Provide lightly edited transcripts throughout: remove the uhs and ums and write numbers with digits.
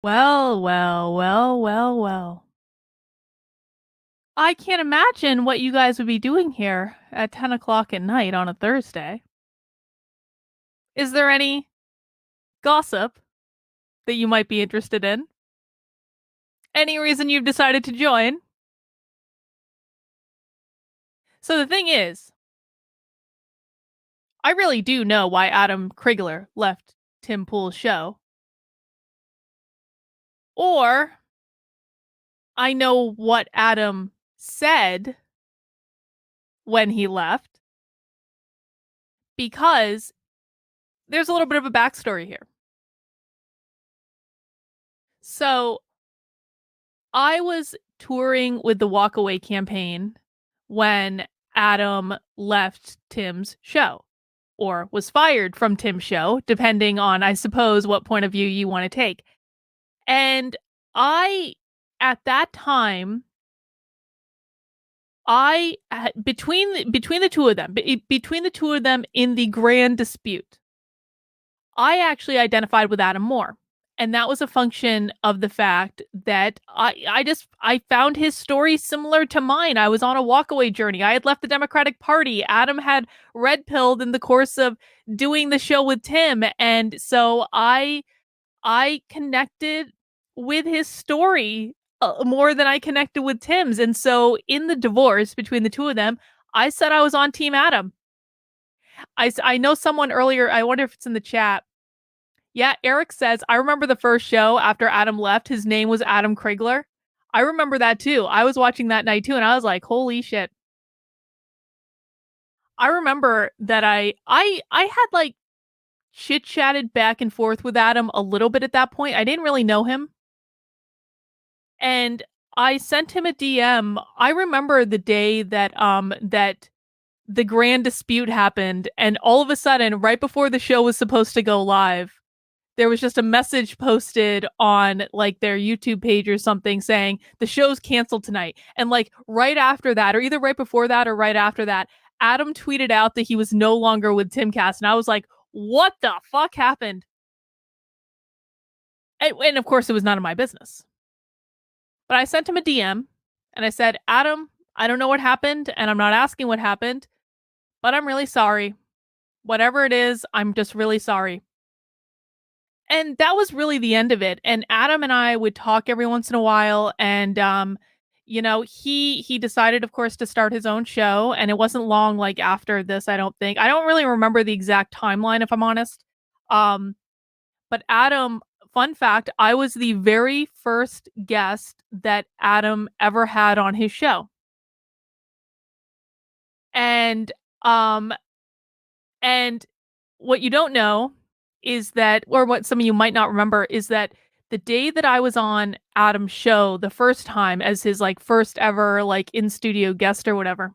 Well, well, well, well, well. I can't imagine what you guys would be doing here at 10 o'clock at night on a Thursday. Is there any gossip that you might be interested in? Any reason you've decided to join? So the thing is, I really do know why Adam Crigler left Tim Pool's show. Or I know what Adam said when he left because there's a little bit of a backstory here. So I was touring with the Walkaway campaign when Adam left Tim's show or was fired from Tim's show, depending on, I suppose, what point of view you want to take. And I, at that time, I between the two of them, between the two of them in the grand dispute, I actually identified with Adam more. And that was a function of the fact that I found his story similar to mine. I was on a walkaway journey. I had left the Democratic Party. Adam had red pilled in the course of doing the show with Tim. And so I connected with his story more than I connected with Tim's. And so in the divorce between the two of them, I said I was on Team Adam. I know someone earlier, I wonder if it's in the chat. Yeah, Eric says, I remember the first show after Adam left, his name was Adam Crigler. I remember that too. I was watching that night too, and I was like, holy shit. I remember that I had like chit chatted back and forth with Adam a little bit at that point. I didn't really know him. And I sent him a DM. I remember the day that the grand dispute happened, and all of a sudden, right before the show was supposed to go live, there was just a message posted on like their YouTube page or something saying the show's canceled tonight. And like right after that, or either right before that or right after that, Adam tweeted out that he was no longer with Timcast. And I was like, what the fuck happened? And of course, it was none of my business. But I sent him a DM and I said, Adam, I don't know what happened and I'm not asking what happened, but I'm really sorry. Whatever it is, I'm just really sorry. And that was really the end of it. And Adam and I would talk every once in a while. And, he decided, of course, to start his own show. And it wasn't long like after this, I don't think. I don't really remember the exact timeline, if I'm honest. But Adam, fun fact, I was the very first guest that Adam ever had on his show. And um and what you don't know is that, or what some of you might not remember, is that the day that I was on Adam's show the first time as his like first ever like in studio guest or whatever,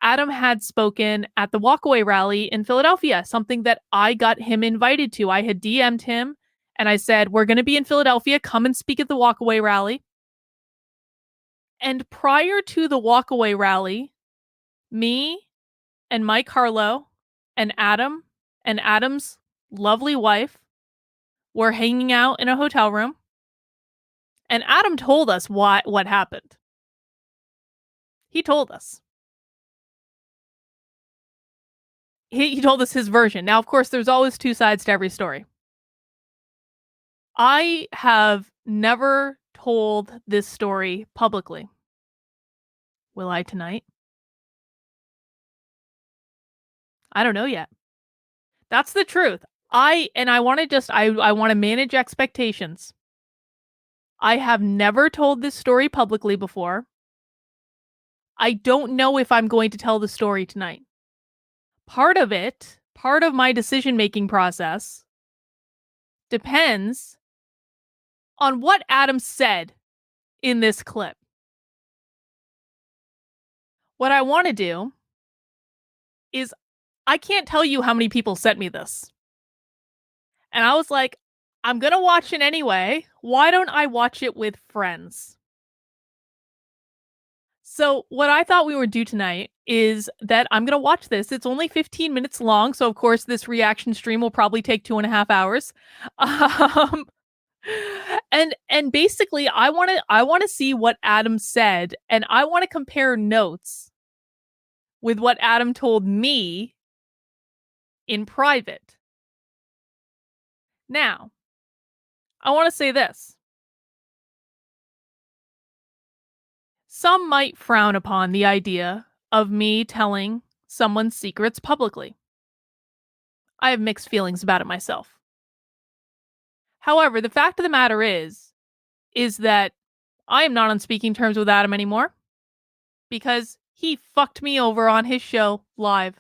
Adam had spoken at the Walkaway rally in Philadelphia, something that I got him invited to. I had DM'd him and I said, we're going to be in Philadelphia. Come and speak at the Walkaway rally. And prior to the Walkaway rally, me and Mike Harlow and Adam and Adam's lovely wife were hanging out in a hotel room. And Adam told us what happened. He told us. He told us his version. Now, of course, there's always two sides to every story. I have never told this story publicly. Will I tonight? I don't know yet. That's the truth. I want to just I want to manage expectations. I have never told this story publicly before. I don't know if I'm going to tell the story tonight. Part of my decision-making process depends on what Adam said in this clip. What I want to do is I can't tell you how many people sent me this. And I was like, I'm going to watch it anyway. Why don't I watch it with friends? So what I thought we would do tonight is that I'm going to watch this. It's only 15 minutes long. So of course this reaction stream will probably take 2.5 hours. And basically I want to see what Adam said, and I want to compare notes with what Adam told me in private. Now, I want to say this. Some might frown upon the idea of me telling someone's secrets publicly. I have mixed feelings about it myself. However, the fact of the matter is that I am not on speaking terms with Adam anymore because he fucked me over on his show live.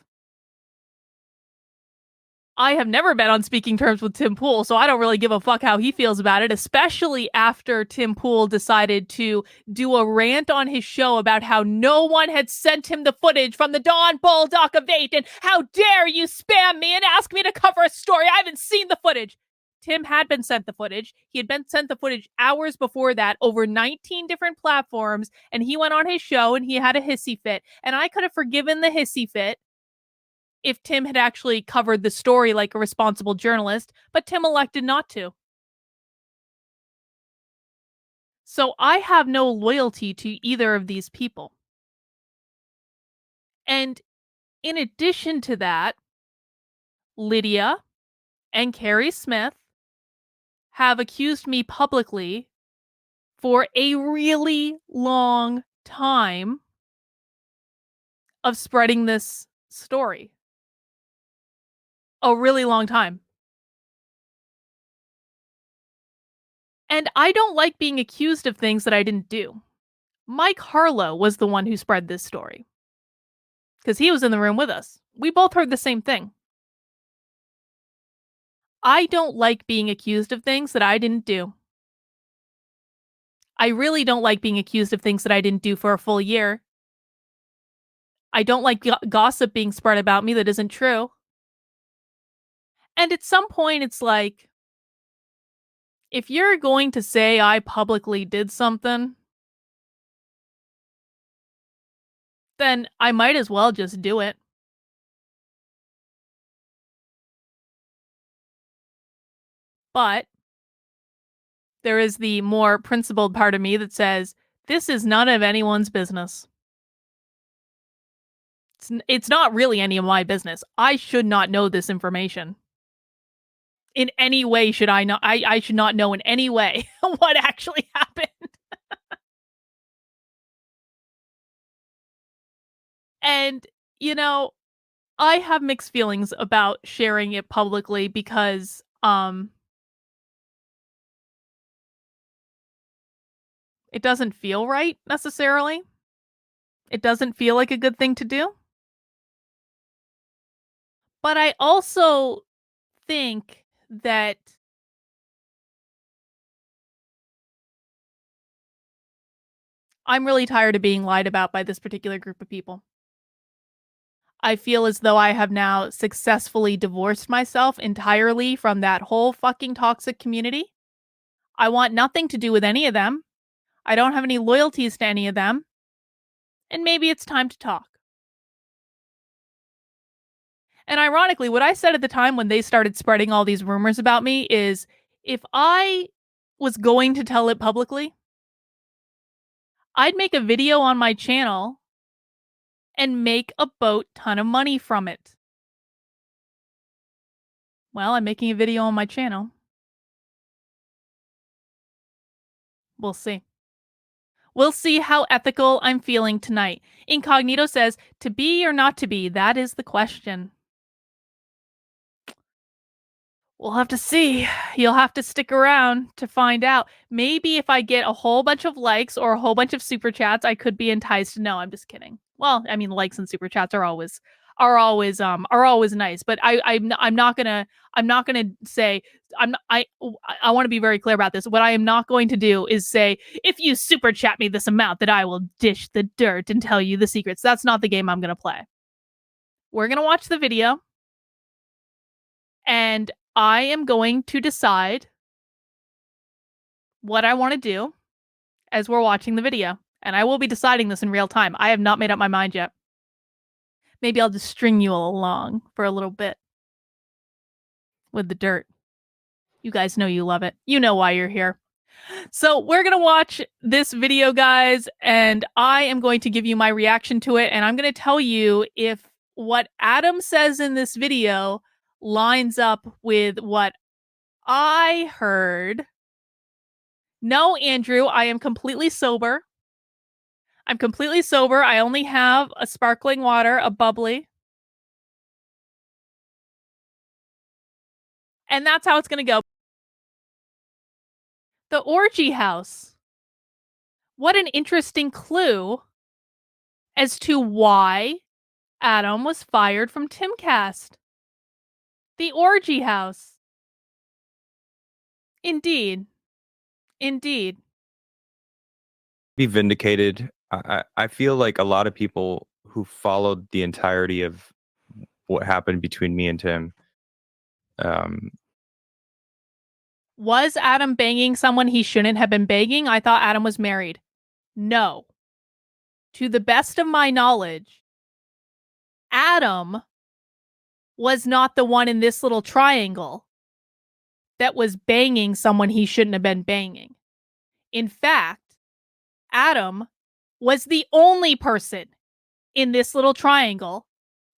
I have never been on speaking terms with Tim Pool, so I don't really give a fuck how he feels about it, especially after Tim Pool decided to do a rant on his show about how no one had sent him the footage from the Dawn Bulldog of 8, and how dare you spam me and ask me to cover a story. I haven't seen the footage. Tim had been sent the footage. He had been sent the footage hours before that over 19 different platforms, and he went on his show and he had a hissy fit. And I could have forgiven the hissy fit if Tim had actually covered the story like a responsible journalist, but Tim elected not to. So I have no loyalty to either of these people. And in addition to that, Lydia and Carrie Smith have accused me publicly for a really long time of spreading this story. A really long time. And I don't like being accused of things that I didn't do. Mike Harlow was the one who spread this story because he was in the room with us. We both heard the same thing. I don't like being accused of things that I didn't do. I really don't like being accused of things that I didn't do for a full year. I don't like gossip being spread about me that isn't true. And at some point, it's like, if you're going to say I publicly did something, then I might as well just do it. But there is the more principled part of me that says, this is none of anyone's business. It's not really any of my business. I should not know this information. In any way should I know. I should not know in any way what actually happened. And, you know, I have mixed feelings about sharing it publicly because it doesn't feel right necessarily. It doesn't feel like a good thing to do. But I also think that I'm really tired of being lied about by this particular group of people. I feel as though I have now successfully divorced myself entirely from that whole fucking toxic community. I want nothing to do with any of them. I don't have any loyalties to any of them. And maybe it's time to talk. And ironically, what I said at the time when they started spreading all these rumors about me is, if I was going to tell it publicly, I'd make a video on my channel and make a boat ton of money from it. Well, I'm making a video on my channel. We'll see. We'll see how ethical I'm feeling tonight. Incognito says, to be or not to be, that is the question. We'll have to see. You'll have to stick around to find out. Maybe if I get a whole bunch of likes or a whole bunch of super chats, I could be enticed. No, I'm just kidding. Well, I mean, likes and super chats are always nice, but I'm not gonna say I want to be very clear about this. What I am not going to do is say, if you super chat me this amount, that I will dish the dirt and tell you the secrets. That's not the game I'm gonna play. We're gonna watch the video, and I am going to decide what I want to do as we're watching the video. And I will be deciding this in real time. I have not made up my mind yet. Maybe I'll just string you along for a little bit with the dirt. You guys know you love it. You know why you're here. So we're going to watch this video, guys, and I am going to give you my reaction to it, and I'm going to tell you if what Adam says in this video lines up with what I heard. No, Andrew, I am completely sober. I'm completely sober. I only have a sparkling water, a bubbly. And that's how it's going to go. The orgy house. What an interesting clue as to why Adam was fired from Timcast. The orgy house. Indeed. Indeed. Be vindicated. I feel like a lot of people who followed the entirety of what happened between me and Tim. Was Adam banging someone he shouldn't have been banging? I thought Adam was married. No. To the best of my knowledge, Adam was not the one in this little triangle that was banging someone he shouldn't have been banging. In fact, Adam was the only person in this little triangle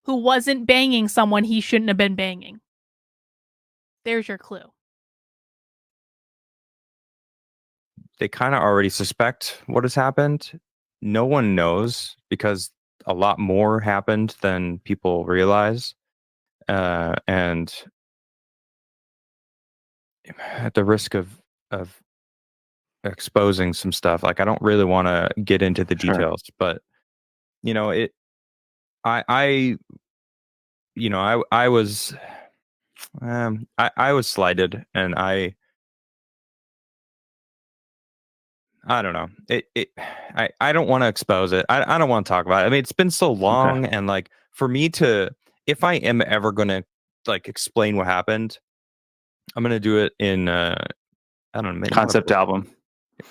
who wasn't banging someone he shouldn't have been banging. There's your clue. They kind of already suspect what has happened. No one knows because a lot more happened than people realize. And at the risk of exposing some stuff, like I don't really want to get into the details, but you know, I was I was slighted, and I don't know. I don't want to expose it. I don't want to talk about it. I mean, it's been so long, and like for me to, if I am ever going to like explain what happened, I'm going to do it in I don't know, concept album.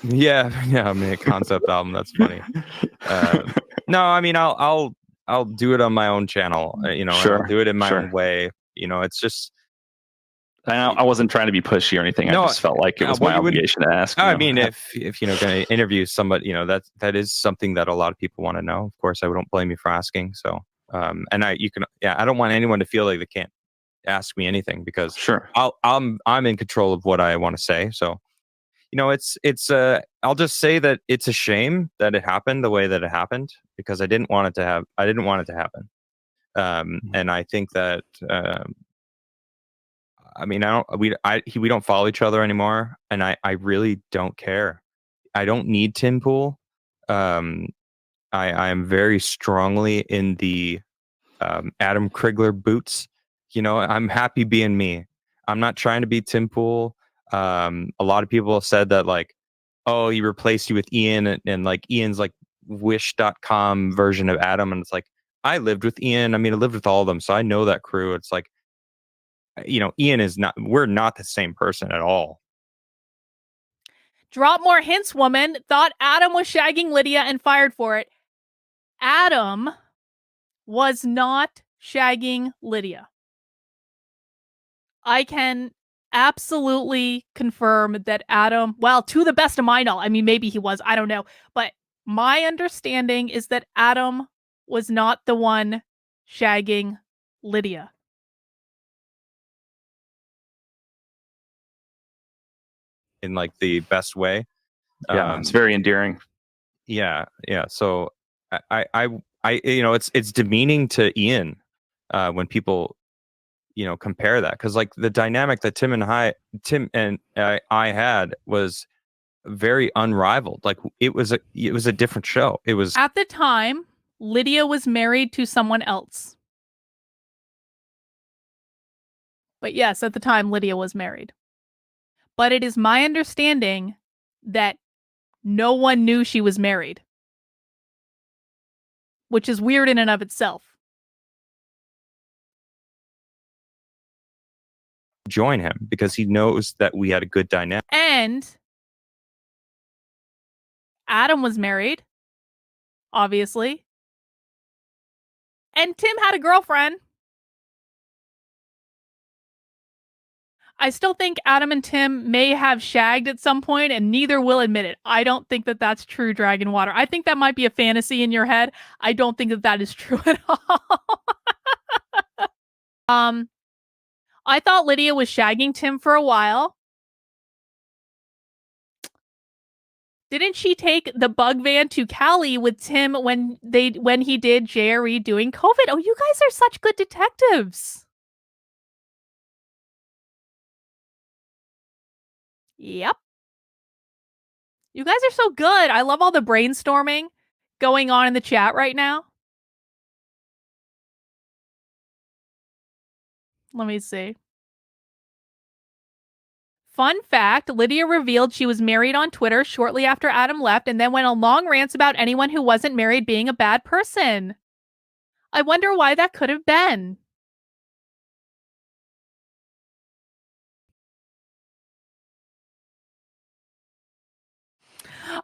Yeah, I mean a concept album. That's funny. No, I mean I'll do it on my own channel. I'll do it in my own way. It's just. I wasn't trying to be pushy or anything. No, I just felt like it was my obligation to ask. I mean, if going to interview somebody, that is something that a lot of people want to know. Of course, I don't blame you for asking. So, and I don't want anyone to feel like they can't ask me anything because I'm in control of what I want to say. So, I'll just say that it's a shame that it happened the way that it happened because I didn't want it to happen. And I think that. I mean, we don't follow each other anymore, and I really don't care. I don't need Tim Pool. I am very strongly in the Adam Crigler boots. I'm happy being me. I'm not trying to be Tim Pool. A lot of people have said that like, oh, he replaced you with Ian, and like Ian's like Wish.com version of Adam, and it's like I lived with Ian. I mean, I lived with all of them, so I know that crew. It's like. Ian is not, we're not the same person at all. Drop more hints, woman. Thought Adam was shagging Lydia and fired for it. Adam was not shagging Lydia. I can absolutely confirm that Adam, well, to the best of my knowledge, I mean, maybe he was, I don't know. But my understanding is that Adam was not the one shagging Lydia. In like the best way. Yeah, it's very endearing. Yeah. So I it's demeaning to Ian when people compare that, because like the dynamic that Tim and I had was very unrivaled. Like it was a different show. It was at the time Lydia was married to someone else. But yes, at the time Lydia was married. But it is my understanding that no one knew she was married, which is weird in and of itself. Join him because he knows that we had a good dynamic. And Adam was married, obviously. And Tim had a girlfriend. I still think Adam and Tim may have shagged at some point, and neither will admit it. I don't think that that's true, Dragon Water. I think that might be a fantasy in your head. I don't think that that is true at all. I thought Lydia was shagging Tim for a while. Didn't she take the bug van to Cali with Tim when he did JRE doing COVID? Oh, you guys are such good detectives. Yep. You guys are so good. I love all the brainstorming going on in the chat right now. Let me see. Fun fact, Lydia revealed she was married on Twitter shortly after Adam left and then went on long rants about anyone who wasn't married being a bad person. I wonder why that could have been.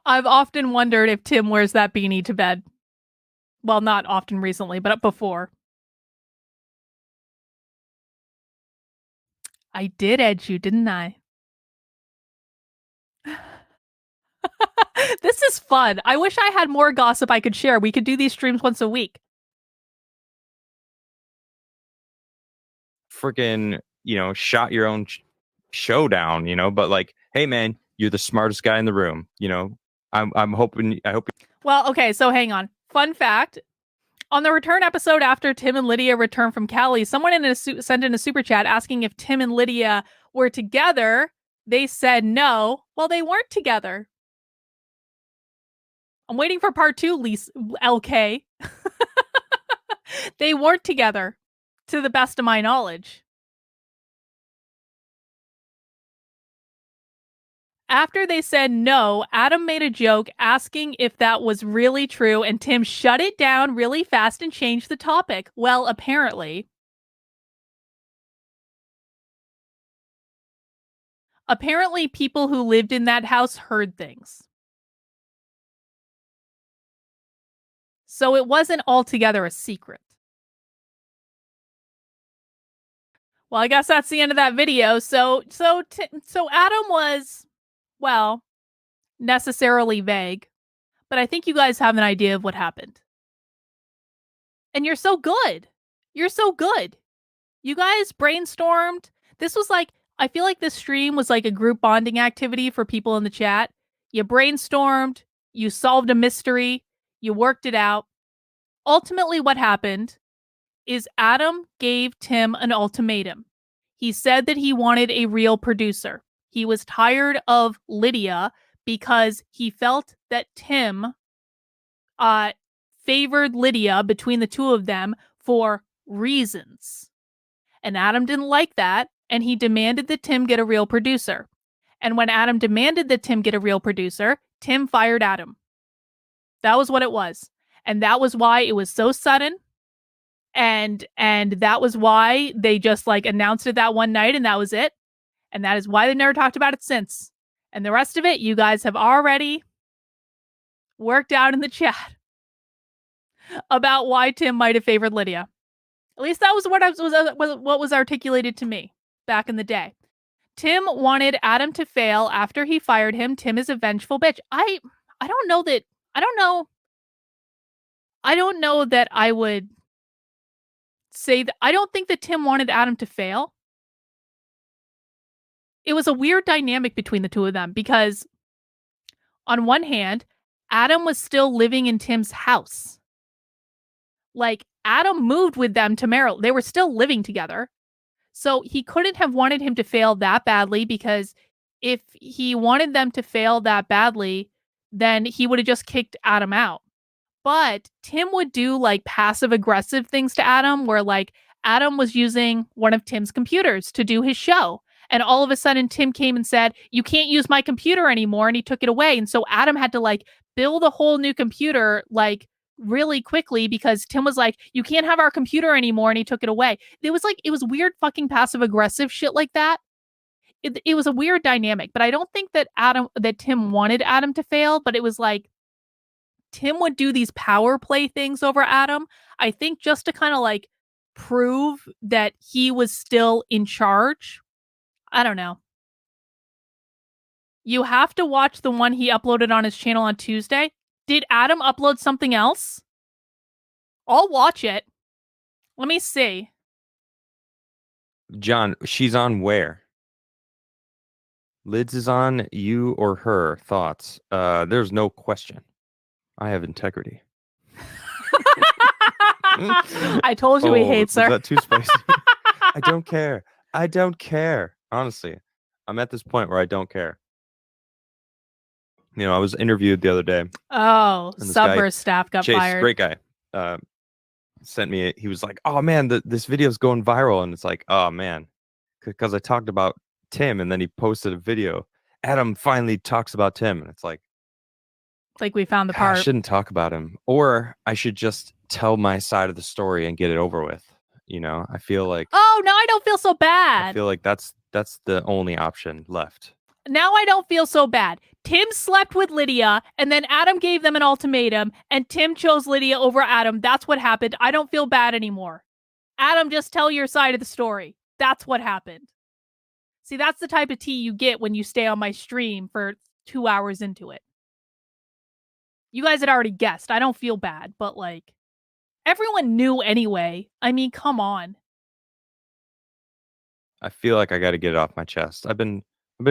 I've often wondered if Tim wears that beanie to bed. Well, not often recently, but before. I did edge you, didn't I? This is fun. I wish I had more gossip I could share. We could do these streams once a week. Freaking, shot your own showdown, but like, hey man, you're the smartest guy in the room, I hope. Well, okay, so hang on. Fun fact. On the return episode after Tim and Lydia returned from Cali, someone sent in a super chat asking if Tim and Lydia were together. They said no. Well, they weren't together. I'm waiting for part 2, LK. They weren't together, to the best of my knowledge. After they said no, Adam made a joke asking if that was really true, and Tim shut it down really fast and changed the topic. Well, apparently. Apparently, people who lived in that house heard things. So it wasn't altogether a secret. Well, I guess that's the end of that video. So Adam was, well, necessarily vague, but I think you guys have an idea of what happened. And you're so good. You're so good. You guys brainstormed. This was like, I feel like this stream was like a group bonding activity for people in the chat. You brainstormed, you solved a mystery, you worked it out. Ultimately, what happened is Adam gave Tim an ultimatum. He said that he wanted a real producer. He was tired of Lydia because he felt that Tim favored Lydia between the two of them for reasons. And Adam didn't like that, and he demanded that Tim get a real producer. And when Adam demanded that Tim get a real producer, Tim fired Adam. That was what it was. And that was why it was so sudden. And that was why they just like announced it that one night, and that was it. And that is why they never talked about it since. And the rest of it, you guys have already worked out in the chat about why Tim might have favored Lydia. At least that was what was articulated to me back in the day. Tim wanted Adam to fail after he fired him. Tim is a vengeful bitch. I don't know that I would say that. I don't think that Tim wanted Adam to fail. It was a weird dynamic between the two of them because on one hand, Adam was still living in Tim's house. Like, Adam moved with them to Maryland. They were still living together. So he couldn't have wanted him to fail that badly, because if he wanted them to fail that badly, then he would have just kicked Adam out. But Tim would do like passive aggressive things to Adam, where like Adam was using one of Tim's computers to do his show. And all of a sudden Tim came and said, "You can't use my computer anymore." And he took it away. And so Adam had to like build a whole new computer like really quickly, because Tim was like, "You can't have our computer anymore." And he took it away. It was weird fucking passive aggressive shit like that. It was a weird dynamic, but I don't think that Tim wanted Adam to fail, but it was like Tim would do these power play things over Adam, I think, just to kind of like prove that he was still in charge. I don't know. You have to watch the one he uploaded on his channel on Tuesday. Did Adam upload something else? I'll watch it. Let me see. John, she's on where? Lids is on you or her thoughts. There's no question. I have integrity. I told you he hates her. Is that too spicy? I don't care. I don't care. Honestly, I'm at this point where I don't care. You know, I was interviewed the other day. Oh, Subverse staff got Chase, fired. Great guy. Sent me. He was like, "Oh man, this video's going viral," and it's like, "Oh man," because I talked about Tim, and then he posted a video. Adam finally talks about Tim, and it's like we found the part. I shouldn't talk about him, or I should just tell my side of the story and get it over with. You know, I feel like. Oh, now I don't feel so bad. I feel like that's the only option left. Now I don't feel so bad. Tim slept with Lydia, and then Adam gave them an ultimatum, and Tim chose Lydia over Adam. That's what happened. I don't feel bad anymore. Adam, just tell your side of the story. That's what happened. See, that's the type of tea you get when you stay on my stream for 2 hours into it. You guys had already guessed. I don't feel bad, but like, everyone knew anyway. I mean, come on. I feel like I got to get it off my chest. I've been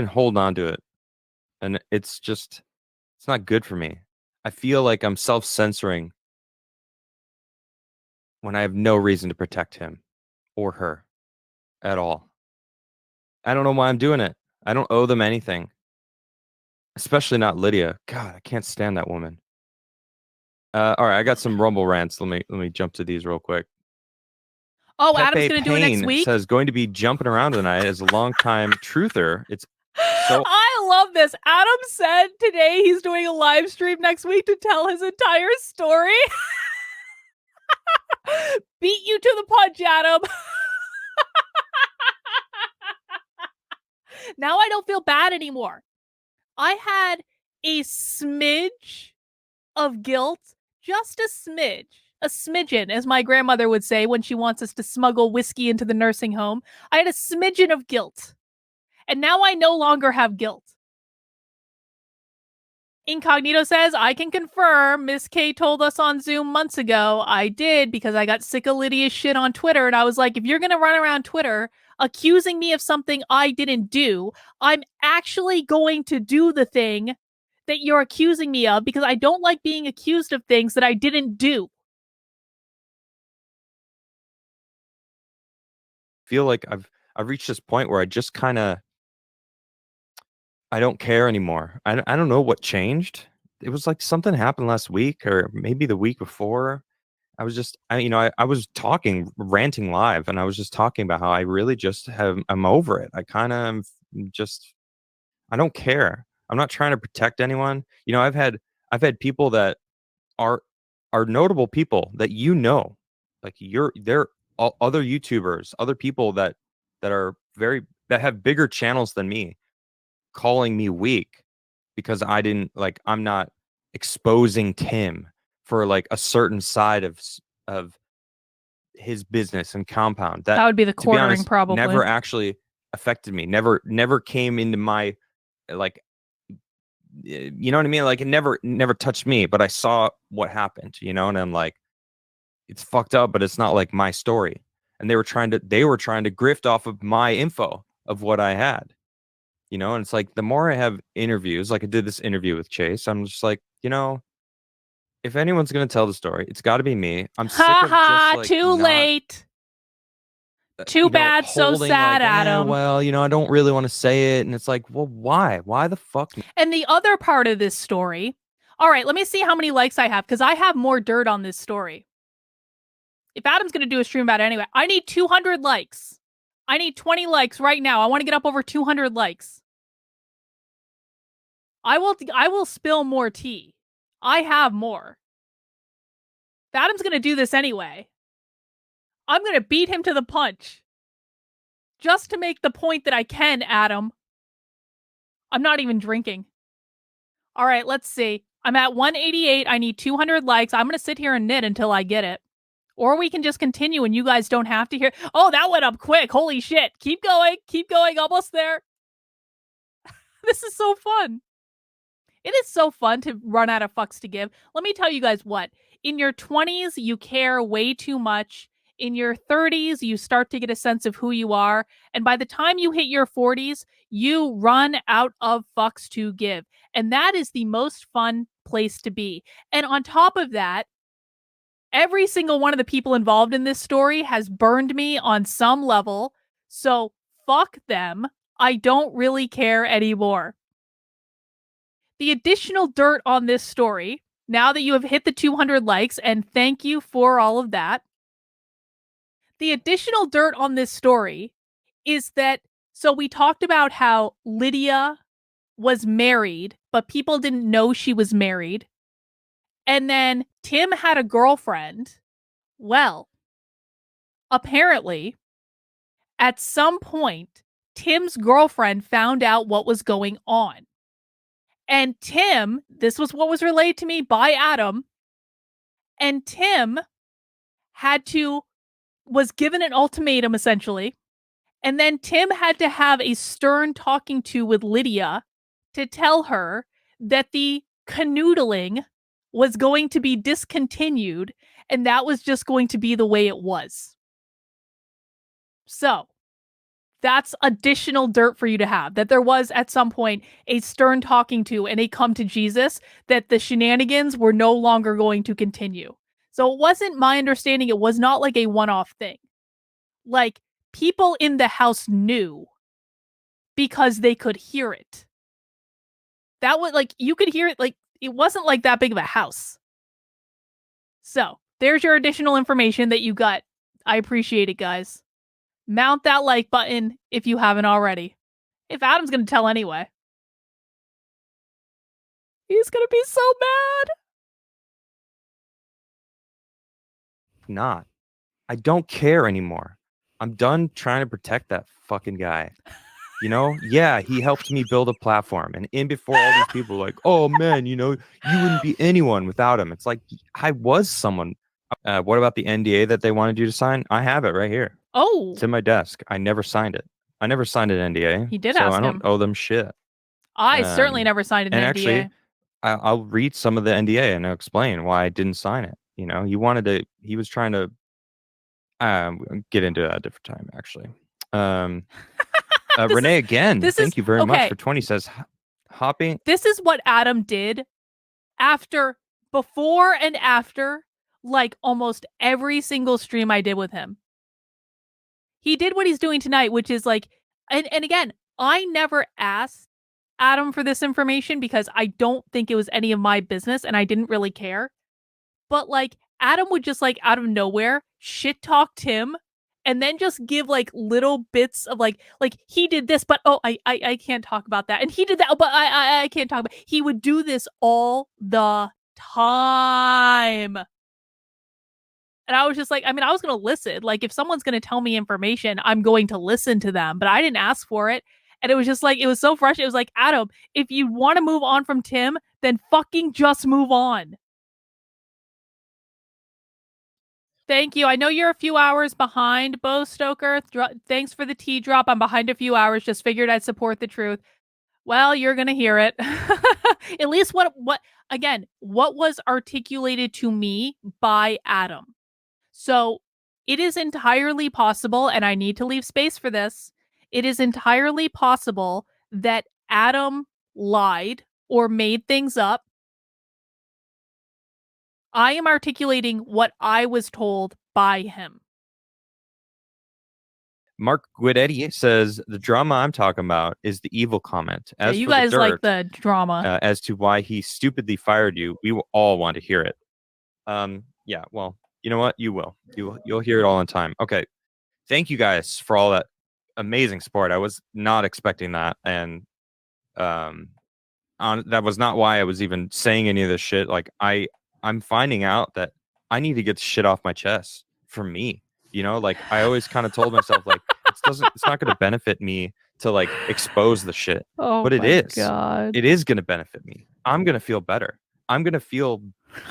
holding on to it, and it's not good for me. I feel like I'm self-censoring when I have no reason to protect him or her at all. I don't know why I'm doing it. I don't owe them anything, especially not Lydia. God, I can't stand that woman. All right, I got some Rumble rants. Let me jump to these real quick. Oh, Pepe Adam's going to do it next week? Says going to be jumping around tonight as a longtime truther. It's so. I love this. Adam said today he's doing a live stream next week to tell his entire story. Beat you to the punch, Adam. Now I don't feel bad anymore. I had a smidge of guilt, just a smidgen, as my grandmother would say when she wants us to smuggle whiskey into the nursing home. I had a smidgen of guilt. And now I no longer have guilt. Incognito says, I can confirm Miss K told us on Zoom months ago. I did, because I got sick of Lydia's shit on Twitter. And I was like, if you're going to run around Twitter accusing me of something I didn't do, I'm actually going to do the thing that you're accusing me of, because I don't like being accused of things that I didn't do. I feel like I've reached this point where I just kind of I don't care anymore. I don't know what changed. It was like something happened last week or maybe the week before. I was just, I was talking, ranting live, and I was just talking about how I really just I'm over it. I kind of just, I don't care. I'm not trying to protect anyone. You know, I've had people that are notable people that like they're all other YouTubers, other people that are that have bigger channels than me, calling me weak because I'm not exposing Tim for like a certain side of his business and compound. That would be the quartering, honest, probably. Never actually affected me. Never came into my, like, you know what I mean? Like, it never touched me, but I saw what happened, you know, and I'm like, it's fucked up, but it's not like my story. And they were trying to grift off of my info of what I had. You know, and it's like, the more I have interviews, like I did this interview with Chase, I'm just like, you know, if anyone's going to tell the story, it's got to be me. I'm sick of just like, too late. Too bad, so sad, Adam. Well, you know, I don't really want to say it. And it's like, well, why? Why the fuck? And the other part of this story, all right, let me see how many likes I have, because I have more dirt on this story. If Adam's going to do a stream about it anyway, I need 200 likes. I need 20 likes right now. I want to get up over 200 likes. I will spill more tea. I have more. If Adam's going to do this anyway, I'm going to beat him to the punch. Just to make the point that I can, Adam. I'm not even drinking. All right, let's see. I'm at 188. I need 200 likes. I'm going to sit here and knit until I get it. Or we can just continue and you guys don't have to hear. Oh, that went up quick. Holy shit. Keep going. Keep going. Almost there. This is so fun. It is so fun to run out of fucks to give. Let me tell you guys what. In your 20s, you care way too much. In your 30s, you start to get a sense of who you are. And by the time you hit your 40s, you run out of fucks to give. And that is the most fun place to be. And on top of that, every single one of the people involved in this story has burned me on some level. So fuck them. I don't really care anymore. The additional dirt on this story, now that you have hit the 200 likes, and thank you for all of that. The additional dirt on this story is that, so we talked about how Lydia was married, but people didn't know she was married. And then Tim had a girlfriend. Well, apparently, at some point, Tim's girlfriend found out what was going on. And Tim, this was what was relayed to me by Adam, and Tim was given an ultimatum, essentially. And then Tim had to have a stern talking to with Lydia to tell her that the canoodling was going to be discontinued, and that was just going to be the way it was. So, that's additional dirt for you to have, that there was at some point a stern talking to and a come to Jesus, that the shenanigans were no longer going to continue. So it wasn't my understanding. It was not like a one-off thing. Like, people in the house knew because they could hear it. That was like, you could hear it. Like, it wasn't like that big of a house. So there's your additional information that you got. I appreciate it, guys. Mount that like button if you haven't already. If Adam's going to tell anyway. He's going to be so mad. Not. I don't care anymore. I'm done trying to protect that fucking guy. You know? Yeah, he helped me build a platform. And in before all these people were like, oh man, you know, you wouldn't be anyone without him. It's like, I was someone. What about the NDA that they wanted you to sign? I have it right here. Oh. It's in my desk. I never signed it. I never signed an NDA. He did so ask I don't him. owe them shit. I certainly never signed an NDA. Actually, I'll read some of the NDA and I'll explain why I didn't sign it. You know, he was trying to get into that a different time, actually. Renee, again, thank you very much for 20, says hopping. This is what Adam did before and after, like almost every single stream I did with him. He did what he's doing tonight, which is like, and again, I never asked Adam for this information because I don't think it was any of my business and I didn't really care. But like, Adam would just like out of nowhere shit talk Tim and then just give like little bits of like he did this, but I can't talk about that. And he did that, but I can't talk about it. He would do this all the time. And I was just like, I mean, I was going to listen. Like, if someone's going to tell me information, I'm going to listen to them. But I didn't ask for it. And it was just like, it was so frustrating. It was like, Adam, if you want to move on from Tim, then fucking just move on. Thank you. I know you're a few hours behind, Bo Stoker. Thanks for the tea drop. I'm behind a few hours. Just figured I'd support the truth. Well, you're going to hear it. At least what was articulated to me by Adam. So it is entirely possible, and I need to leave space for this. It is entirely possible that Adam lied or made things up. I am articulating what I was told by him. Mark Guidetti says, the drama I'm talking about is the evil comment. As you guys like the drama. As to why he stupidly fired you, we will all want to hear it. Yeah, well, you know what? You will. You'll hear it all in time. Okay. Thank you guys for all that amazing support. I was not expecting that. And that was not why I was even saying any of this shit. Like, I'm finding out that I need to get the shit off my chest for me. You know, like I always kind of told myself, like, it's not going to benefit me to like expose the shit. Oh, but it is. God. It is going to benefit me. I'm going to feel better. I'm going to feel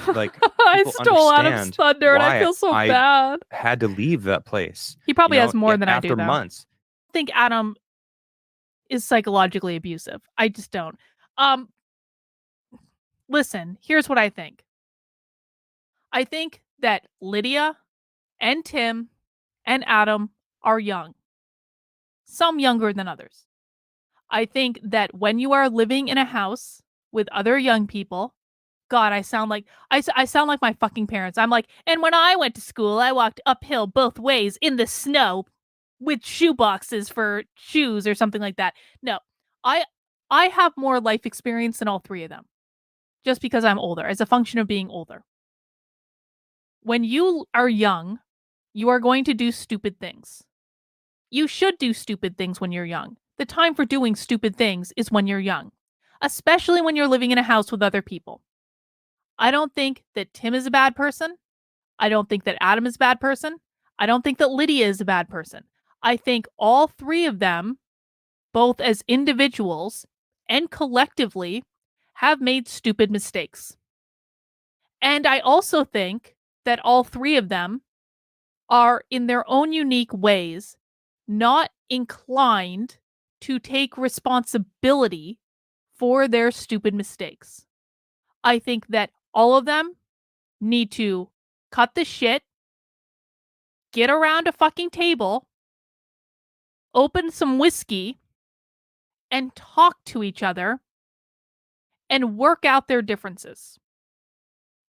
Like, I stole Adam's thunder and I feel so bad. Had to leave that place. He probably has more than I do, after months. I think Adam is psychologically abusive. I just don't. Listen, here's what I think. I think that Lydia and Tim and Adam are young. Some younger than others. I think that when you are living in a house with other young people, God, I sound like my fucking parents. I'm like, and when I went to school, I walked uphill both ways in the snow with shoe boxes for shoes or something like that. No, I have more life experience than all three of them, just because I'm older, as a function of being older. When you are young, you are going to do stupid things. You should do stupid things when you're young. The time for doing stupid things is when you're young, especially when you're living in a house with other people. I don't think that Tim is a bad person. I don't think that Adam is a bad person. I don't think that Lydia is a bad person. I think all three of them, both as individuals and collectively, have made stupid mistakes. And I also think that all three of them are, in their own unique ways, not inclined to take responsibility for their stupid mistakes. I think that all of them need to cut the shit, get around a fucking table, open some whiskey, and talk to each other and work out their differences.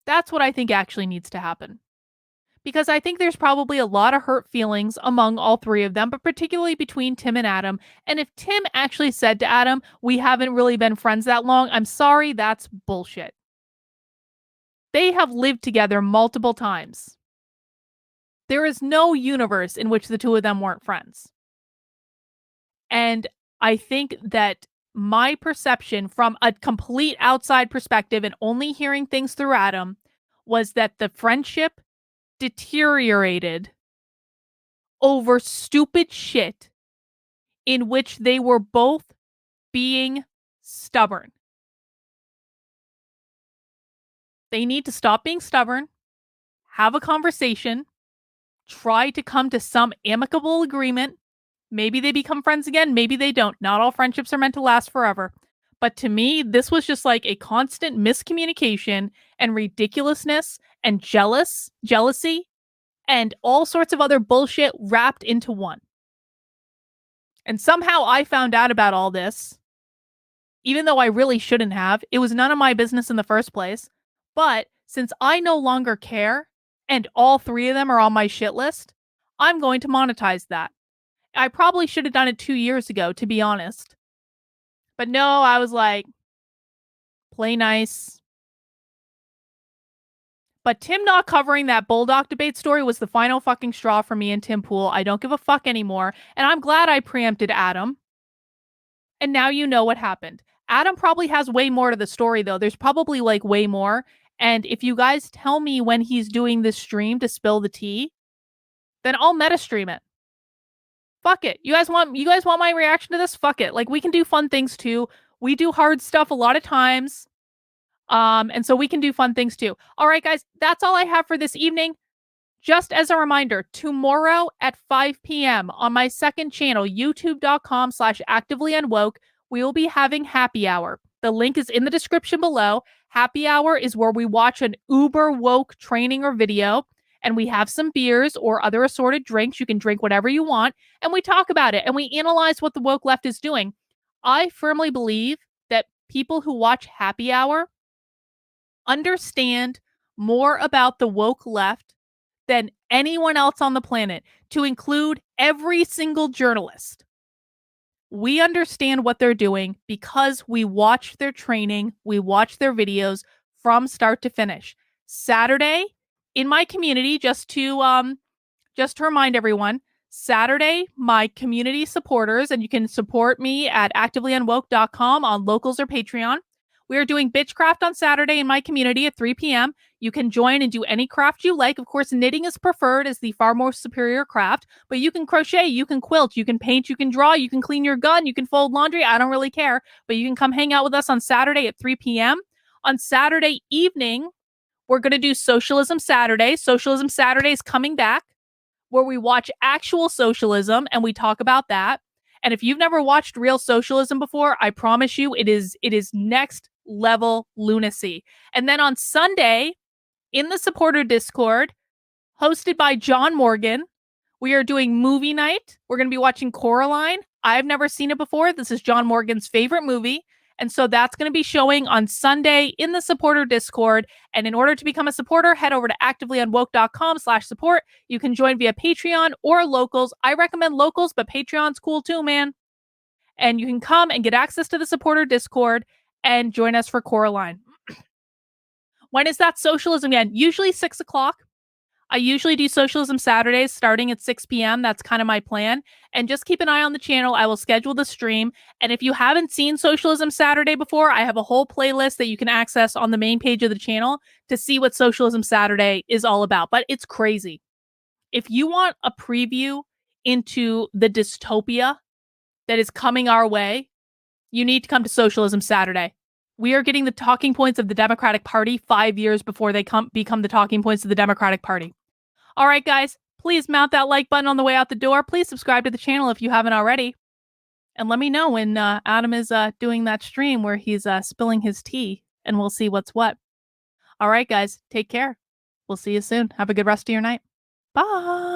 That's what I think actually needs to happen. Because I think there's probably a lot of hurt feelings among all three of them, but particularly between Tim and Adam. And if Tim actually said to Adam, we haven't really been friends that long, I'm sorry, that's bullshit. They have lived together multiple times. There is no universe in which the two of them weren't friends. And I think that my perception from a complete outside perspective and only hearing things through Adam was that the friendship deteriorated over stupid shit in which they were both being stubborn. They need to stop being stubborn, have a conversation, try to come to some amicable agreement. Maybe they become friends again, maybe they don't. Not all friendships are meant to last forever. But to me, this was just like a constant miscommunication and ridiculousness and jealousy, and all sorts of other bullshit wrapped into one. And somehow I found out about all this, even though I really shouldn't have. It was none of my business in the first place. But since I no longer care, and all three of them are on my shit list, I'm going to monetize that. I probably should have done it 2 years ago, to be honest. But no, I was like, play nice. But Tim not covering that Bulldog debate story was the final fucking straw for me and Tim Pool. I don't give a fuck anymore. And I'm glad I preempted Adam. And now you know what happened. Adam probably has way more to the story, though. There's probably like way more. And if you guys tell me when he's doing this stream to spill the tea, then I'll meta stream it. Fuck it. You guys want my reaction to this? Fuck it. Like, we can do fun things too. We do hard stuff a lot of times. And so we can do fun things too. All right, guys, that's all I have for this evening. Just as a reminder, tomorrow at 5 p.m. on my second channel, youtube.com/activelyunwoke, we will be having happy hour. The link is in the description below. Happy hour is where we watch an uber woke training or video, and we have some beers or other assorted drinks. You can drink whatever you want, and we talk about it, and we analyze what the woke left is doing. I firmly believe that people who watch happy hour understand more about the woke left than anyone else on the planet, to include every single journalist. We understand what they're doing because we watch their training, we watch their videos from start to finish. Saturday in my community, just to remind everyone, Saturday, my community supporters, and you can support me at activelyunwoke.com on Locals or Patreon. We are doing Bitchcraft on Saturday in my community at 3 p.m. You can join and do any craft you like. Of course, knitting is preferred as the far more superior craft, but you can crochet, you can quilt, you can paint, you can draw, you can clean your gun, you can fold laundry. I don't really care, but you can come hang out with us on Saturday at 3 p.m. On Saturday evening, We're going to do Socialism Saturday. Socialism Saturday is coming back, where we watch actual socialism and we talk about that. And if you've never watched real socialism before, I promise you it is next level lunacy. And then on Sunday, in the supporter Discord, hosted by John Morgan, we are doing movie night. We're going to be watching Coraline. I've never seen it before. This is John Morgan's favorite movie. And so that's going to be showing on Sunday in the supporter Discord. And in order to become a supporter, head over to activelyunwoke.com/support. You can join via Patreon or Locals. I recommend Locals, but Patreon's cool too, man. And you can come and get access to the supporter Discord and join us for Coraline. When is that socialism again? Usually 6 o'clock. I usually do Socialism Saturdays starting at 6 p.m. That's kind of my plan. And just keep an eye on the channel. I will schedule the stream. And if you haven't seen Socialism Saturday before, I have a whole playlist that you can access on the main page of the channel to see what Socialism Saturday is all about. But it's crazy. If you want a preview into the dystopia that is coming our way, you need to come to Socialism Saturday. We are getting the talking points of the Democratic Party 5 years before they become the talking points of the Democratic Party. All right, guys, please mount that like button on the way out the door. Please subscribe to the channel if you haven't already. And let me know when Adam is doing that stream where he's spilling his tea, and we'll see what's what. All right, guys, take care. We'll see you soon. Have a good rest of your night. Bye.